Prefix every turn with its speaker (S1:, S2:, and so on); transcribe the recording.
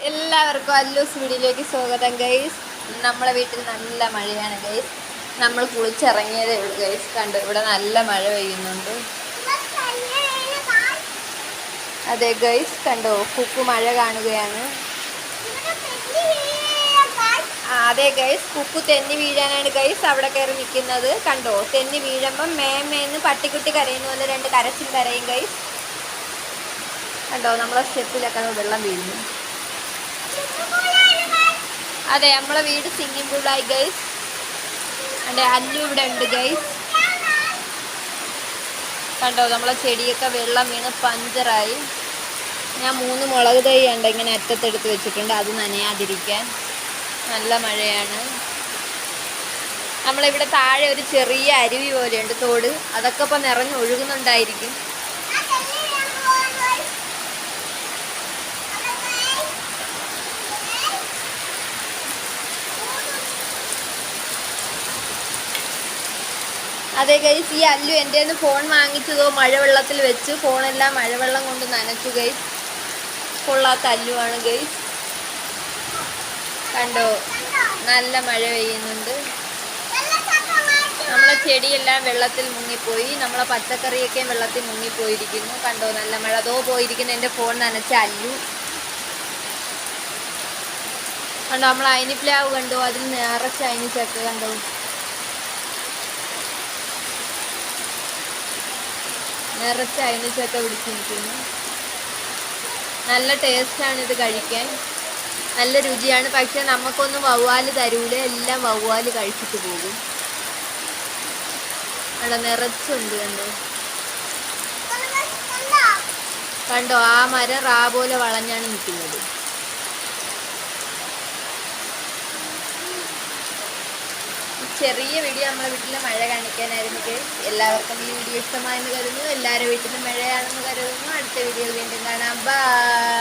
S1: എല്ലാവർക്കും അല്ലൂസ് വീഡിയോയിലേക്ക് സ്വാഗതം ഗൈസ്. നമ്മളെ വീട്ടിൽ നല്ല മഴയാണ് ഗൈസ്. നമ്മൾ കുളിച്ചിറങ്ങിയതേ ഉള്ളൂ ഗൈസ്. കണ്ടു, ഇവിടെ നല്ല മഴ പെയ്യുന്നുണ്ട്. അതെ ഗൈസ്, കണ്ടോ, കുക്കു മഴ കാണുകയാണ്. അതെ ഗൈസ്, കുക്കു തെന്നി വീഴാനാണ് ഗൈസ് അവിടെ കയറി നിൽക്കുന്നത്. കണ്ടോ, തെന്നി വീഴുമ്പം മേമേന്ന് പട്ടിക്കുട്ടി കരയുന്ന പോലെ രണ്ട് കരച്ചിൽ കരയും ഗൈസ്. കണ്ടോ, നമ്മളെ സ്റ്റെപ്പിലൊക്കെ വെള്ളം വീഴുന്നു. അതെ, നമ്മളെ വീട് സ്വിമ്മിംഗ് പൂളായി ഗൈസ്. അതെ, അല്ലു ഇവിടെ ഉണ്ട് ഗൈസ്. കണ്ടോ, നമ്മളെ ചെടിയൊക്കെ വെള്ളം വീണ് പഞ്ചറായി. ഞാൻ 3 മുളക് തൈ ഉണ്ട് ഇങ്ങനെ അറ്റത്തെടുത്ത് വെച്ചിട്ടുണ്ട്, അത് നനയാതിരിക്കാൻ. നല്ല മഴയാണ്. നമ്മളിവിടെ താഴെ ഒരു ചെറിയ അരുവി പോലെയുണ്ട്, തോട്. അതൊക്കെ ഇപ്പം നിറഞ്ഞ് ഒഴുകുന്നുണ്ടായിരിക്കും. അതെ ഗൈസ്, ഈ അല്ലു എൻ്റെ നിന്ന് ഫോൺ വാങ്ങിച്ചതോ മഴവെള്ളത്തിൽ വെച്ച് ഫോണെല്ലാം മഴവെള്ളം കൊണ്ട് നനച്ചു ഗൈസ്. കൊള്ളാത്ത അല്ലുവാണ് ഗൈസ്. കണ്ടോ, നല്ല മഴ പെയ്യുന്നുണ്ട്. നമ്മളെ ചെടിയെല്ലാം വെള്ളത്തിൽ മുങ്ങിപ്പോയി. നമ്മളെ പച്ചക്കറിയൊക്കെ വെള്ളത്തിൽ മുങ്ങിപ്പോയിരിക്കുന്നു. കണ്ടോ, നല്ല മഴ. അതോ പോയിരിക്കുന്ന എൻ്റെ ഫോൺ നനച്ച അല്ലു. കണ്ടോ, നമ്മൾ അയിനിപ്ലാവ് കണ്ടോ, അതിൽ നിറച്ച് അയിനിച്ചക്ക കണ്ടോ. നിറച്ച് അയിനിച്ചൊക്കെ പിടിച്ച് നിൽക്കുന്നു. നല്ല ടേസ്റ്റാണ് ഇത് കഴിക്കാൻ, നല്ല രുചിയാണ്. പക്ഷെ നമുക്കൊന്നും വവ്വാല് തരൂല, എല്ലാം വവ്വാല് കഴിച്ചിട്ട് പോകും. അവിടെ നിറച്ചുണ്ട്. കണ്ടോ, കണ്ടോ, ആ മരം റാ പോലെ വളഞ്ഞാണ് നിൽക്കുന്നത്. ചെറിയ വീഡിയോ നമ്മളെ വീട്ടിലെ മഴ കാണിക്കാനായിരുന്നു ഗൈസ്. എല്ലാവർക്കും ഈ വീഡിയോ ഇഷ്ടമായെന്ന് കരുതുന്നു. എല്ലാവരുടെ വീട്ടിലും മഴയാണെന്ന് കരുതുന്നു. അടുത്ത വീഡിയോ വീണ്ടും കാണാം. ബൈ.